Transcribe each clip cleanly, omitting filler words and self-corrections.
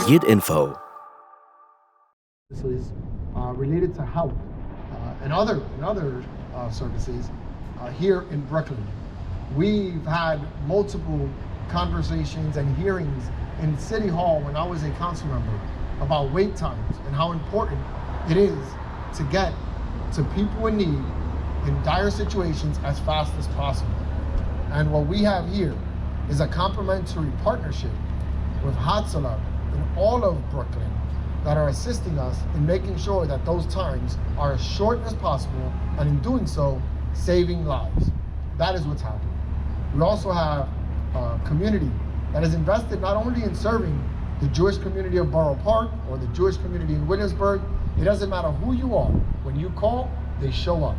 Yid Info. Services related to health and other services here in Brooklyn. We've had multiple conversations and hearings in City Hall when I was a council member about wait times and how important it is to get to people in need in dire situations as fast as possible. And what we have here is a complementary partnership with Hatzoloh in all of Brooklyn that are assisting us in making sure that those times are as short as possible, and in doing so, saving lives. That is what's happening. We also have a community that is invested not only in serving the Jewish community of Boro Park or the Jewish community in Williamsburg. It doesn't matter who you are. When you call, they show up.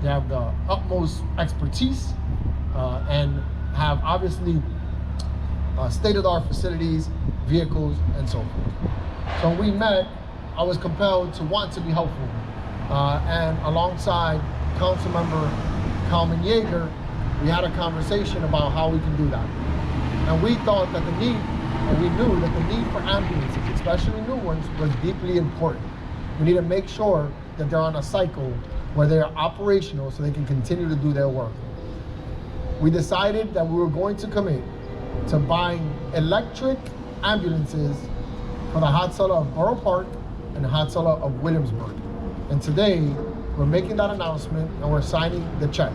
They have the utmost expertise and have obviously state-of-the-art facilities, vehicles, and so forth. So when we met, I was compelled to want to be helpful. And alongside Councilmember Kalman Yeager, we had a conversation about how we can do that. And we thought that we knew that the need for ambulances, especially new ones, was deeply important. We need to make sure that they're on a cycle where they're operational so they can continue to do their work. We decided that we were going to commit to buying electric ambulances for the Hatzoloh of Boro Park and the Hatzoloh of Williamsburg. And today, we're making that announcement and we're signing the check.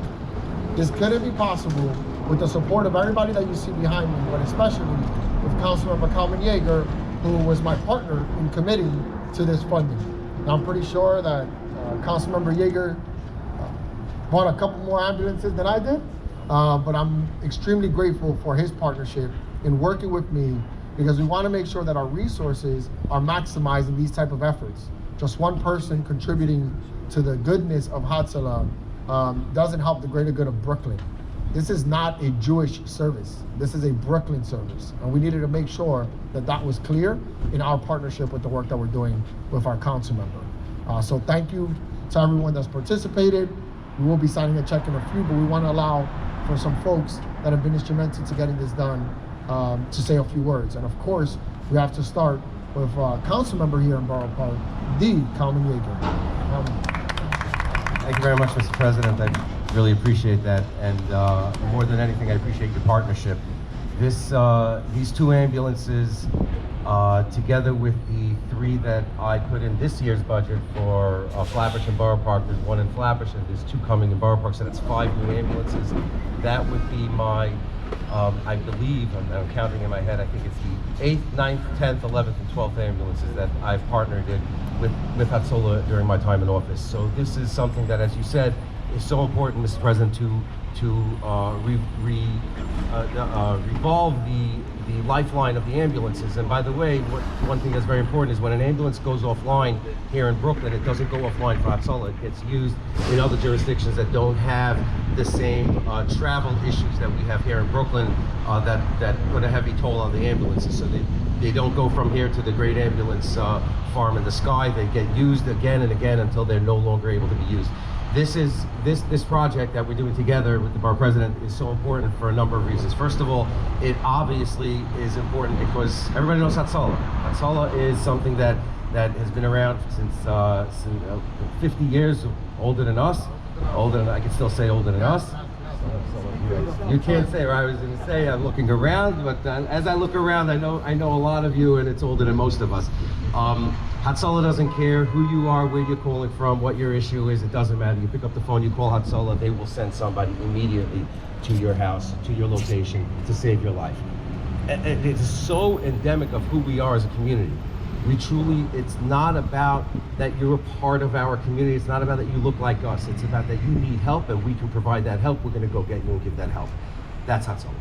This couldn't be possible with the support of everybody that you see behind me, but especially with Councilmember Kalman Yeager, who was my partner in committing to this funding. Now, I'm pretty sure that Councilmember Yeager bought a couple more ambulances than I did, but I'm extremely grateful for his partnership in working with me, because we want to make sure that our resources are maximizing these type of efforts. Just one person contributing to the goodness of Hatzoloh doesn't help the greater good of Brooklyn. This is not a Jewish service. This is a Brooklyn service. And we needed to make sure that that was clear in our partnership with the work that we're doing with our council member. So thank you to everyone that's participated. We will be signing a check in a few, but we want to allow for some folks that have been instrumental to getting this done to say a few words. And of course, we have to start with council member here in Borough Park, Kalman Yeager. Thank you very much, Mr. President. I really appreciate that, and more than anything, I appreciate your partnership. These two ambulances, together with the three that I put in this year's budget for Flatbush and Borough Park, there's one in Flatbush and there's two coming in Borough Park, so that's 5 new ambulances. That would be my, I believe, I'm counting in my head, I think it's the 8th, 9th, 10th, 11th, and 12th ambulances that I've partnered in with Hatzoloh during my time in office. So this is something that, as you said, is so important, Mr. President, to revolve the lifeline of the ambulances. And by the way, one thing that's very important is when an ambulance goes offline here in Brooklyn, it doesn't go offline for Hatzoloh. It gets used in other jurisdictions that don't have the same travel issues that we have here in Brooklyn that put a heavy toll on the ambulances. So they don't go from here to the great ambulance farm in the sky. They get used again and again until they're no longer able to be used. This project that we're doing together with the Borough President is so important for a number of reasons. First of all, it obviously is important because everybody knows Hatzoloh. Hatzoloh is something that has been around since 50 years, older than us. I can still say older than us. You can't say, or I was going to say I'm looking around, but as I look around, I know a lot of you, and it's older than most of us. Hatzoloh doesn't care who you are, where you're calling from, what your issue is. It doesn't matter. You pick up the phone, you call Hatzoloh, they will send somebody immediately to your house, to your location, to save your life. And it's so endemic of who we are as a community. We truly, it's not about that you're a part of our community. It's not about that you look like us. It's about that you need help and we can provide that help. We're going to go get you and give that help. That's Hatzoloh.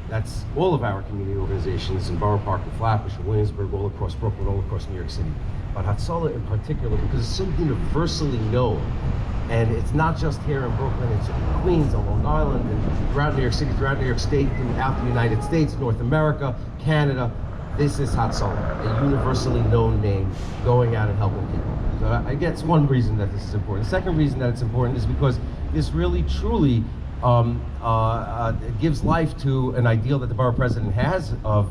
That's all of our community organizations in Borough Park and Flatbush and Williamsburg, all across Brooklyn, all across New York City. But Hatzoloh in particular, because it's so universally known. And it's not just here in Brooklyn, it's in Queens, on Long Island, and throughout New York City, throughout New York State, throughout the United States, North America, Canada. This is Hatzoloh, a universally known name, going out and helping people. So I guess one reason that this is important. The second reason that it's important is because this really, truly gives life to an ideal that the Borough President has of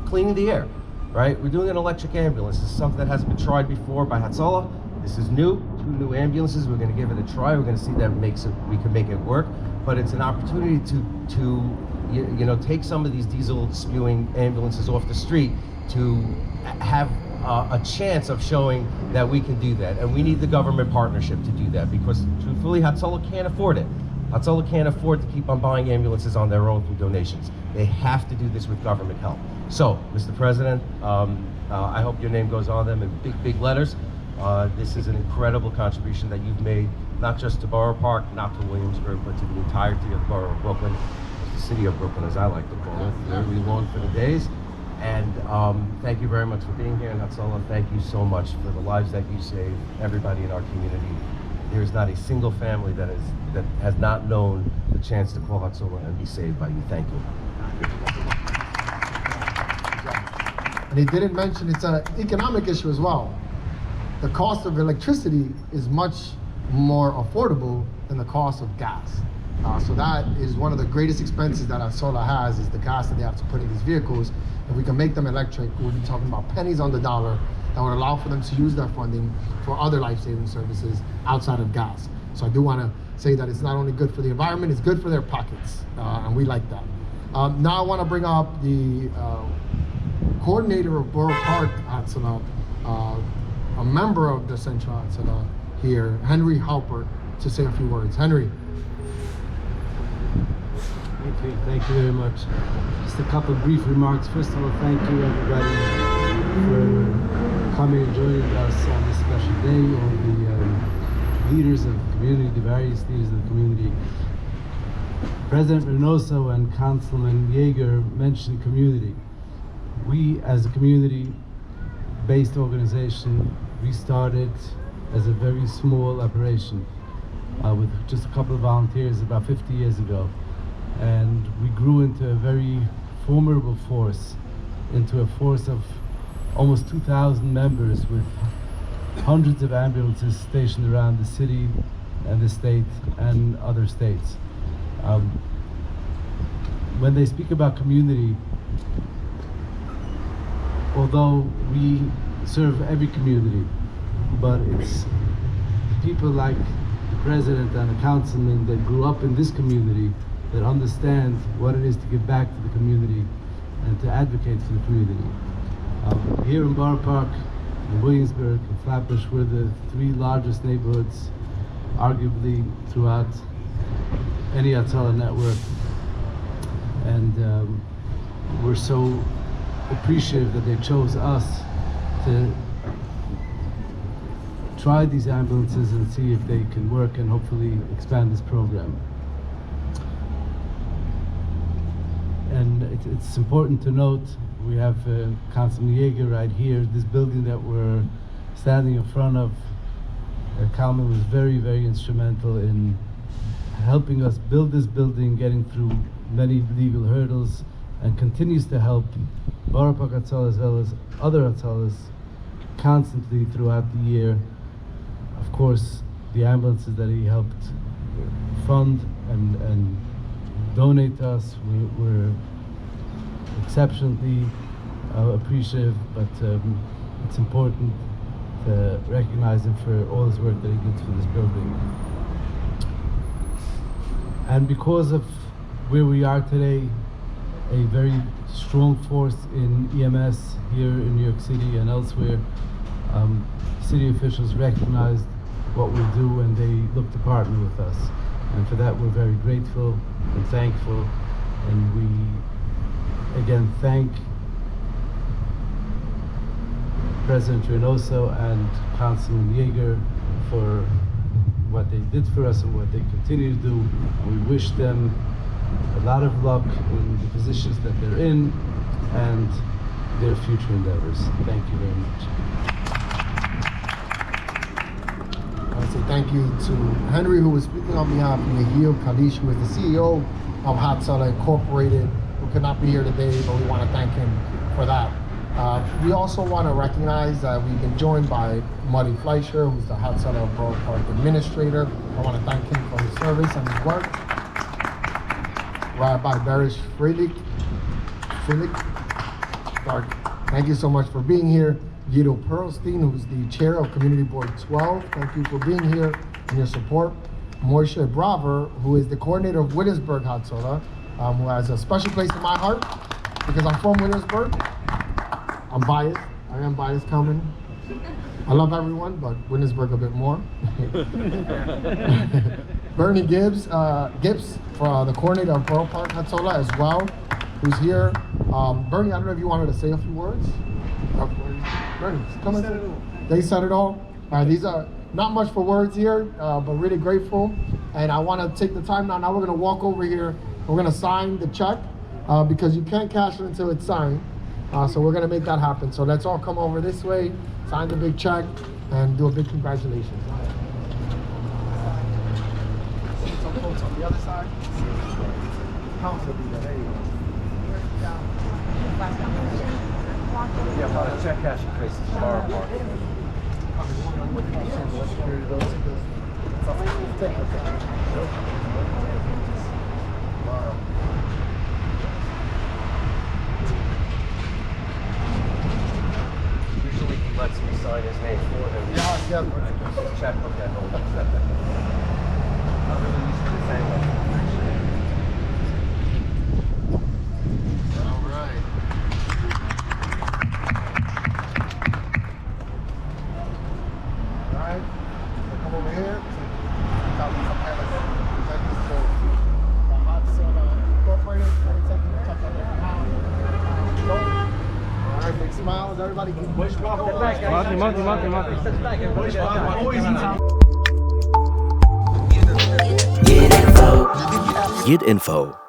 cleaning the air. right? We're doing an electric ambulance. This is something that hasn't been tried before by Hatzoloh. This is new, 2 new ambulances. We're gonna give it a try. We're gonna see that we can make it work. But it's an opportunity to you know, take some of these diesel spewing ambulances off the street to have a chance of showing that we can do that. And we need the government partnership to do that, because truthfully, Hatzoloh can't afford it. Hatzoloh can't afford to keep on buying ambulances on their own through donations. They have to do this with government help. So, Mr. President, I hope your name goes on them in big, big letters. This is an incredible contribution that you've made, not just to Borough Park, not to Williamsburg, but to the entirety of the borough of Brooklyn, the city of Brooklyn, as I like to call it. Very long for the days. And thank you very much for being here. And Hatzoloh, thank you so much for the lives that you saved, everybody in our community. There's not a single family that has not known the chance to call Hatzoloh and be saved by you. Thank you. And he didn't mention it's an economic issue as well. The cost of electricity is much more affordable than the cost of gas. So that is one of the greatest expenses that Hatzoloh has, is the gas that they have to put in these vehicles. If we can make them electric, we'll be talking about pennies on the dollar that would allow for them to use their funding for other life-saving services outside of gas. So I do want to say that it's not only good for the environment, it's good for their pockets, and we like that. Now I want to bring up the coordinator of Boro Park, Hatzoloh, a member of the Central Hatzoloh here, Henry Halpert, to say a few words. Henry. Thank you very much. Just a couple of brief remarks. First of all, thank you everybody for coming and joining us on this special day. All the leaders of the community, the various leaders of the community. President Reynoso and Councilman Yeager mentioned community. We, as a community-based organization, we started as a very small operation with just a couple of volunteers about 50 years ago. And we grew into a very formidable force, into a force of almost 2,000 members, with hundreds of ambulances stationed around the city and the state and other states. When they speak about community, although we serve every community, but it's people like the president and the councilman that grew up in this community that understand what it is to give back to the community and to advocate for the community. Here in Boro Park, in Williamsburg, and Flatbush, we're the 3 largest neighborhoods, arguably throughout any Hatzoloh network. And we're so appreciative that they chose us to try these ambulances and see if they can work and hopefully expand this program. And it's important to note, we have Councilman Yeager right here. This building that we're standing in front of, Kalman was very, very instrumental in helping us build this building, getting through many legal hurdles, and continues to help Boro Park Hatzoloh as well as other Hatzolohs constantly throughout the year. Of course, the ambulances that he helped fund and donate to us, we're exceptionally appreciative, but it's important to recognize him for all his work that he did for this building. And because of where we are today, a very strong force in EMS here in New York City and elsewhere, city officials recognized what we do and they look to partner with us. And for that, we're very grateful and thankful. And we, again, thank President Reynoso and Councilman Yeager for what they did for us and what they continue to do. And we wish them a lot of luck in the positions that they're in and their future endeavors. Thank you very much. I want to say thank you to Henry, who was speaking on behalf of Yehiel Kalish, who is the CEO of Hatzoloh Incorporated, who could not be here today, but we want to thank him for that. We also want to recognize that we've been joined by Muddy Fleischer, who's the Hatzoloh Borough Park Administrator. I want to thank him for his service and his work. Rabbi Barish Friedrich, Thank you so much for being here. Guido Perlstein, who's the chair of Community Board 12. Thank you for being here and your support. Moishe Braver, who is the coordinator of Williamsburg Hatzoloh, who has a special place in my heart because I'm from Williamsburg. I'm biased. I am biased coming. I love everyone, but Williamsburg a bit more. Bernie Gibbs for the coordinator of Boro Park Hatzoloh as well, who's here. Bernie, I don't know if you wanted to say a few words. Bernie, come on. They said it all. All right, these are not much for words here, but really grateful. And I want to take the time now. Now we're going to walk over here. We're going to sign the check because you can't cash it until it's signed. So we're going to make that happen. So let's all come over this way, sign the big check, and do a big congratulations. Some folks on the other side. Council will be there. There you go. Yeah, about a check cashing place in Boro Park. Usually he lets me sign his name for him. Yeah. His checkbook that holds up. I'm really used to the same way. All right. All right. So come over here. All right, big smiles. Everybody give Bush Get info.